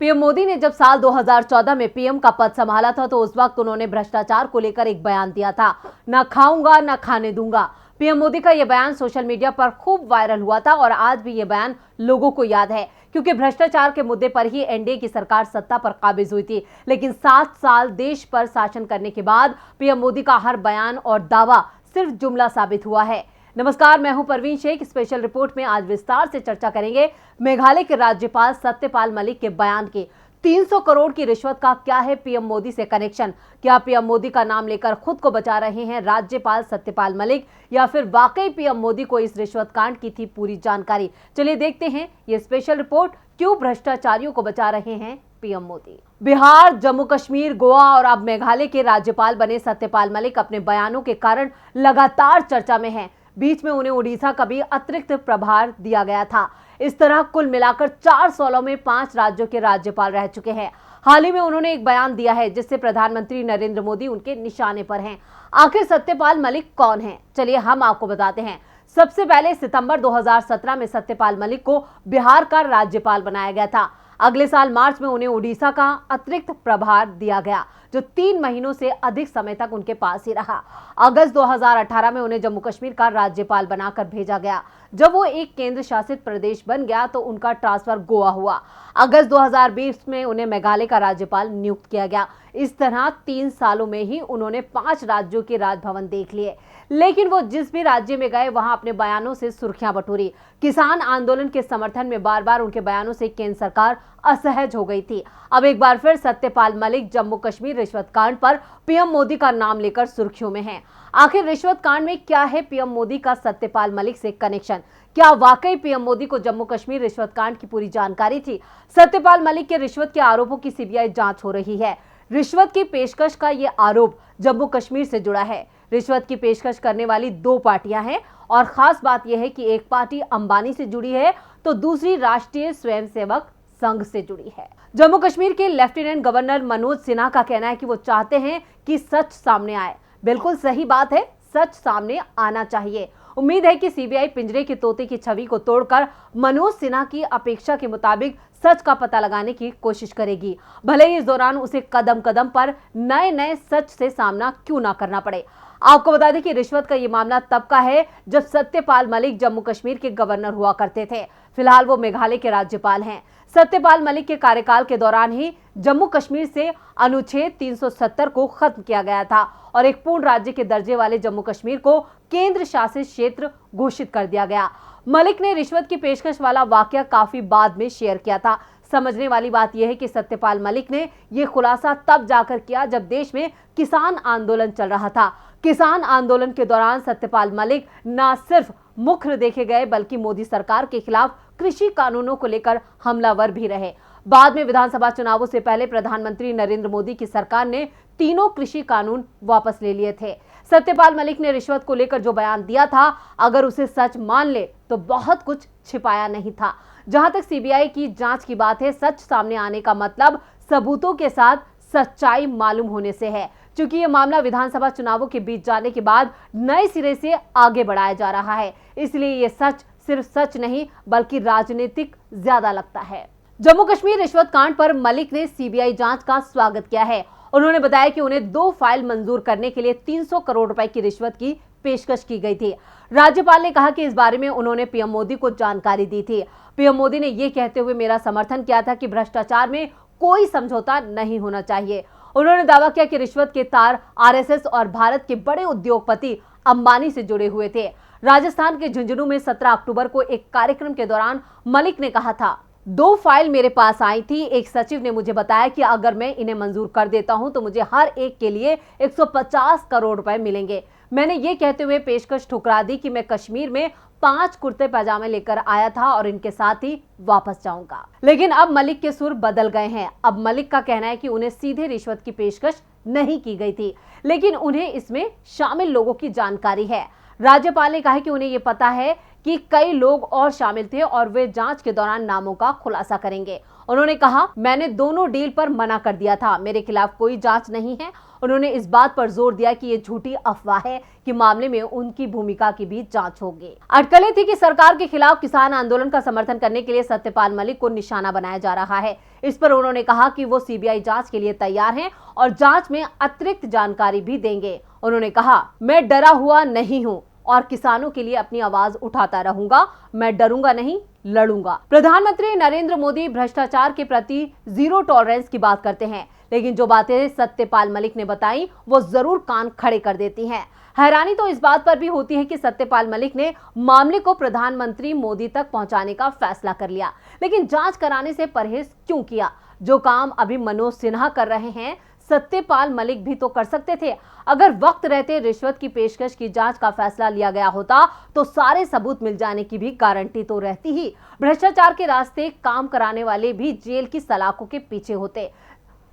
PM Modi ने जब साल 2014 में पीएम का पद संभाला था तो उस वक्त उन्होंने भ्रष्टाचार को लेकर एक बयान दिया था, ना खाऊंगा ना खाने दूंगा। पीएम मोदी का यह बयान सोशल मीडिया पर खूब वायरल हुआ था और आज भी यह बयान लोगों को याद है, क्योंकि भ्रष्टाचार के मुद्दे पर ही एनडीए की सरकार सत्ता पर काबिज हुई थी। लेकिन 7 साल देश पर शासन करने के बाद पीएम मोदी का हर बयान और दावा सिर्फ जुमला साबित हुआ है। नमस्कार, मैं हूं परवीन शेख। स्पेशल रिपोर्ट में आज विस्तार से चर्चा करेंगे मेघालय के राज्यपाल सत्यपाल मलिक के बयान की। 300 करोड़ की रिश्वत का क्या है पीएम मोदी से कनेक्शन? क्या पीएम मोदी का नाम लेकर खुद को बचा रहे हैं राज्यपाल सत्यपाल मलिक, या फिर वाकई पीएम मोदी को इस रिश्वत कांड की थी पूरी जानकारी? चलिए देखते हैं ये स्पेशल रिपोर्ट, क्यों भ्रष्टाचारियों को बचा रहे हैं पीएम मोदी। बिहार, जम्मू कश्मीर, गोवा और अब मेघालय के राज्यपाल बने सत्यपाल मलिक अपने बयानों के कारण लगातार चर्चा में हैं। बीच में उन्हें उड़ीसा का भी अतिरिक्त प्रभार दिया गया था। इस तरह कुल मिलाकर 4 सालों में 5 राज्यों के राज्यपाल रह चुके हैं। हाल ही में उन्होंने एक बयान दिया है जिससे प्रधानमंत्री नरेंद्र मोदी उनके निशाने पर हैं। आखिर सत्यपाल मलिक कौन है? चलिए हम आपको बताते हैं। सबसे पहले सितंबर 2017 में सत्यपाल मलिक को बिहार का राज्यपाल बनाया गया था। अगले साल मार्च में उन्हें उड़ीसा का अतिरिक्त प्रभार दिया गया, जो 3 महीनों से अधिक समय तक उनके पास ही रहा। अगस्त 2018 में उन्हें जम्मू कश्मीर का राज्यपाल बनाकर भेजा गया। जब वो एक केंद्र शासित प्रदेश बन गया तो उनका ट्रांसफर गोवा हुआ। अगस्त 2020 में उन्हें मेघालय का राज्यपाल नियुक्त किया गया। इस तरह 3 सालों में ही उन्होंने 5 राज्यों के राजभवन देख लिए। लेकिन वो जिस भी राज्य में गए वहां अपने बयानों से सुर्खियां बटोरी। किसान आंदोलन के समर्थन में बार बार उनके बयानों से केंद्र सरकार असहज हो गई थी। अब एक बार फिर सत्यपाल मलिक जम्मू कश्मीर रिश्वत कांड पर पीएम मोदी का नाम लेकर सुर्खियों में हैं। आखिर रिश्वत कांड में क्या है पीएम मोदी का सत्यपाल मलिक से कनेक्शन? क्या वाकई पीएम मोदी को जम्मू कश्मीर रिश्वत कांड की पूरी जानकारी थी? सत्यपाल मलिक के रिश्वत के आरोपों की सीबीआई जांच हो रही है। रिश्वत की पेशकश का ये आरोप जम्मू कश्मीर से जुड़ा है। रिश्वत की पेशकश करने वाली 2 पार्टियां हैं और खास बात यह है कि एक पार्टी अंबानी से जुड़ी है तो दूसरी राष्ट्रीय स्वयंसेवक संघ से जुड़ी है। जम्मू कश्मीर के लेफ्टिनेंट गवर्नर मनोज सिन्हा का कहना है कि वो चाहते हैं कि सच सामने आए। बिल्कुल सही बात है, सच सामने आना चाहिए। उम्मीद है कि सीबीआई पिंजरे के तोते की छवि को तोड़कर मनोज सिन्हा की अपेक्षा के मुताबिक सच का पता लगाने की कोशिश करेगी, भले ही इस दौरान उसे कदम कदम पर नए नए सच से सामना क्यों ना करना पड़े। आपको बता दें कि रिश्वत का ये मामला तब का है जब सत्यपाल मलिक जम्मू कश्मीर के गवर्नर हुआ करते थे। फिलहाल वो मेघालय के राज्यपाल हैं। सत्यपाल मलिक के कार्यकाल के दौरान ही जम्मू कश्मीर से अनुच्छेद 370 को खत्म किया गया था और एक पूर्ण राज्य के दर्जे वाले जम्मू कश्मीर को केंद्र शासित क्षेत्र घोषित कर दिया गया। मलिक ने रिश्वत की पेशकश वाला वाकया काफी बाद में शेयर किया था। समझने वाली बात यह है कि सत्यपाल मलिक ने यह खुलासा तब जाकर किया जब देश में किसान आंदोलन चल रहा था। किसान आंदोलन के दौरान सत्यपाल मलिक न सिर्फ मुख्य देखे गए बल्कि मोदी सरकार के खिलाफ कृषि कानूनों को लेकर हमलावर भी रहे। बाद में विधानसभा चुनावों से पहले प्रधानमंत्री नरेंद्र मोदी की सरकार ने तीनों कृषि कानून वापस ले लिए थे। सत्यपाल मलिक ने रिश्वत को लेकर जो बयान दिया था, अगर उसे सच मान ले तो बहुत कुछ छिपाया नहीं था। जहां तक सीबीआई की जांच की बात है, सच सामने आने का मतलब सबूतों के साथ सच्चाई मालूम होने से है। क्योंकि यह मामला विधानसभा चुनावों के बीच जाने के बाद नए सिरे से आगे बढ़ाया जा रहा है, इसलिए यह सच सिर्फ सच नहीं बल्कि राजनीतिक ज्यादा लगता है। जम्मू कश्मीर रिश्वत कांड पर मलिक ने सीबीआई जांच का स्वागत किया है। उन्होंने बताया कि उन्हें 2 फाइल मंजूर करने के लिए 300 करोड़ रुपए की रिश्वत की पेशकश की गई थी। राज्यपाल ने कहा कि इस बारे में उन्होंने पीएम मोदी को जानकारी दी थी। पीएम मोदी ने यह कहते हुए मेरा समर्थन किया था कि भ्रष्टाचार में कोई समझौता नहीं होना चाहिए। उन्होंने दावा किया कि रिश्वत के तार आरएसएस और भारत के बड़े उद्योगपति अंबानी से जुड़े हुए थे। राजस्थान के झुंझुनू में 17 अक्टूबर को एक कार्यक्रम के दौरान मलिक ने कहा था, 2 फाइल मेरे पास आई थी। एक सचिव ने मुझे बताया कि अगर मैं इन्हें मंजूर कर देता हूं तो मुझे हर एक के लिए 150 करोड़ रुपए मिलेंगे। मैंने ये कहते हुए पेशकश ठुकरा दी कि मैं कश्मीर में 5 कुर्ते पैजामे लेकर आया था और इनके साथ ही वापस जाऊंगा। लेकिन अब मलिक के सुर बदल गए हैं। अब मलिक का कहना है कि उन्हें सीधे रिश्वत की पेशकश नहीं की गई थी, लेकिन उन्हें इसमें शामिल लोगों की जानकारी है। राज्यपाल ने कहा कि उन्हें यह पता है कि कई लोग और शामिल थे और वे जांच के दौरान नामों का खुलासा करेंगे। उन्होंने कहा, मैंने दोनों डील पर मना कर दिया था, मेरे खिलाफ कोई जांच नहीं है। उन्होंने इस बात पर जोर दिया कि ये झूठी अफवाह है कि मामले में उनकी भूमिका की भी जांच होगी। अटकलें थी कि सरकार के खिलाफ किसान आंदोलन का समर्थन करने के लिए सत्यपाल मलिक को निशाना बनाया जा रहा है। इस पर उन्होंने कहा कि वो सीबीआई जांच के लिए तैयार हैं और जांच में अतिरिक्त जानकारी भी देंगे। उन्होंने कहा, मैं डरा हुआ नहीं हूं और किसानों के लिए अपनी आवाज उठाता रहूंगा, मैं डरूंगा नहीं, लड़ूंगा। प्रधानमंत्री नरेंद्र मोदी भ्रष्टाचार के प्रति जीरो टॉलरेंस की बात करते हैं, लेकिन जो बातें सत्यपाल मलिक ने बताई वो जरूर कान खड़े कर देती हैं। हैरानी तो इस बात पर भी होती है कि सत्यपाल मलिक ने मामले को प्रधानमंत्री मोदी तक पहुंचाने का फैसला कर लिया, लेकिन जांच कराने से परहेज क्यों किया? जो काम अभी मनोज सिन्हा कर रहे हैं, सत्यपाल मलिक भी तो कर सकते थे। अगर वक्त रहते रिश्वत की पेशकश की जांच का फैसला लिया गया होता तो सारे सबूत मिल जाने की भी गारंटी तो रहती ही। भ्रष्टाचार के रास्ते काम कराने वाले भी जेल की सलाखों के पीछे होते।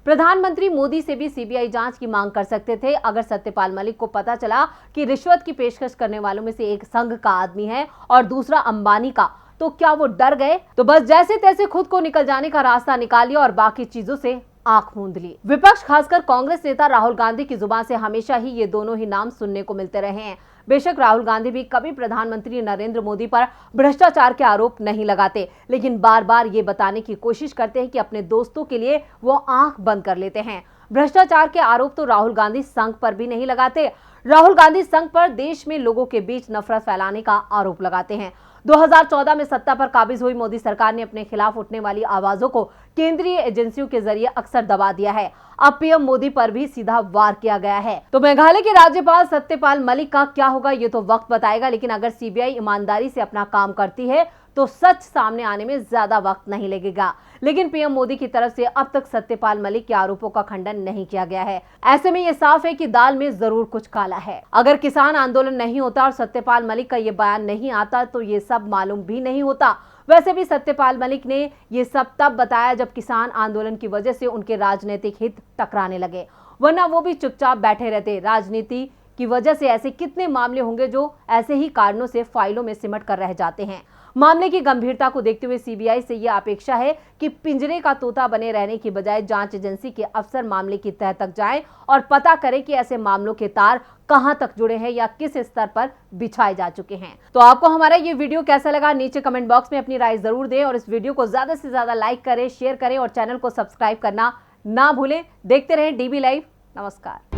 प्रधानमंत्री मोदी से भी सीबीआई जांच की मांग कर सकते थे। अगर सत्यपाल मलिक को पता चला कि रिश्वत की पेशकश करने वालों में से एक संघ का आदमी है और दूसरा अंबानी का, तो क्या वो डर गए? तो बस जैसे तैसे खुद को निकल जाने का रास्ता निकाल लिया और बाकी चीजों से आंख मूंद ली। विपक्ष खासकर कांग्रेस नेता राहुल गांधी की जुबान से हमेशा ही ये दोनों ही नाम सुनने को मिलते रहे हैं। बेशक राहुल गांधी भी कभी प्रधानमंत्री नरेंद्र मोदी पर भ्रष्टाचार के आरोप नहीं लगाते, लेकिन बार बार ये बताने की कोशिश करते हैं कि अपने दोस्तों के लिए वो आंख बंद कर लेते हैं। भ्रष्टाचार के आरोप तो राहुल गांधी संघ पर भी नहीं लगाते। राहुल गांधी संघ पर देश में लोगों के बीच नफरत फैलाने का आरोप लगाते हैं। 2014 में सत्ता पर काबिज हुई मोदी सरकार ने अपने खिलाफ उठने वाली आवाजों को केंद्रीय एजेंसियों के जरिए अक्सर दबा दिया है। अब पीएम मोदी पर भी सीधा वार किया गया है। तो मेघालय के राज्यपाल सत्यपाल मलिक का क्या होगा ये तो वक्त बताएगा, लेकिन अगर सीबीआई ईमानदारी से अपना काम करती है तो सच सामने आने में ज्यादा वक्त नहीं लगेगा। लेकिन पीएम मोदी की तरफ से अब तक सत्यपाल मलिक के आरोपों का खंडन नहीं किया गया है। ऐसे में ये साफ है कि दाल में जरूर कुछ काला है। अगर किसान आंदोलन नहीं होता और सत्यपाल मलिक का ये बयान नहीं आता तो ये सब मालूम भी नहीं होता। वैसे भी सत्यपाल मलिक ने ये सब तब बताया जब किसान आंदोलन की वजह से उनके राजनीतिक हित टकराने लगे, वरना वो भी चुपचाप बैठे रहते। राजनीति की वजह से ऐसे कितने मामले होंगे जो ऐसे ही कारणों से फाइलों में सिमट कर रह जाते हैं। मामले की गंभीरता को देखते हुए सीबीआई से यह अपेक्षा है कि पिंजरे का तोता बने रहने की बजाय जांच एजेंसी के अफसर मामले की तह तक जाएं और पता करें कि ऐसे मामलों के तार कहां तक जुड़े हैं या किस स्तर पर बिछाए जा चुके हैं। तो आपको हमारा ये वीडियो कैसा लगा, नीचे कमेंट बॉक्स में अपनी राय जरूर दें और इस वीडियो को ज्यादा से ज्यादा लाइक करें, शेयर करें और चैनल को सब्सक्राइब करना ना भूलें। देखते रहें डीबी लाइव। नमस्कार।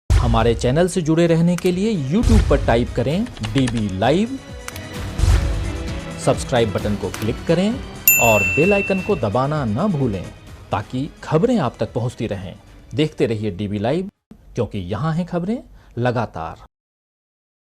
हमारे चैनल से जुड़े रहने के लिए YouTube पर टाइप करें DB लाइव, सब्सक्राइब बटन को क्लिक करें और बेल आइकन को दबाना ना भूलें ताकि खबरें आप तक पहुंचती रहें। देखते रहिए DB लाइव, क्योंकि यहाँ हैं खबरें लगातार।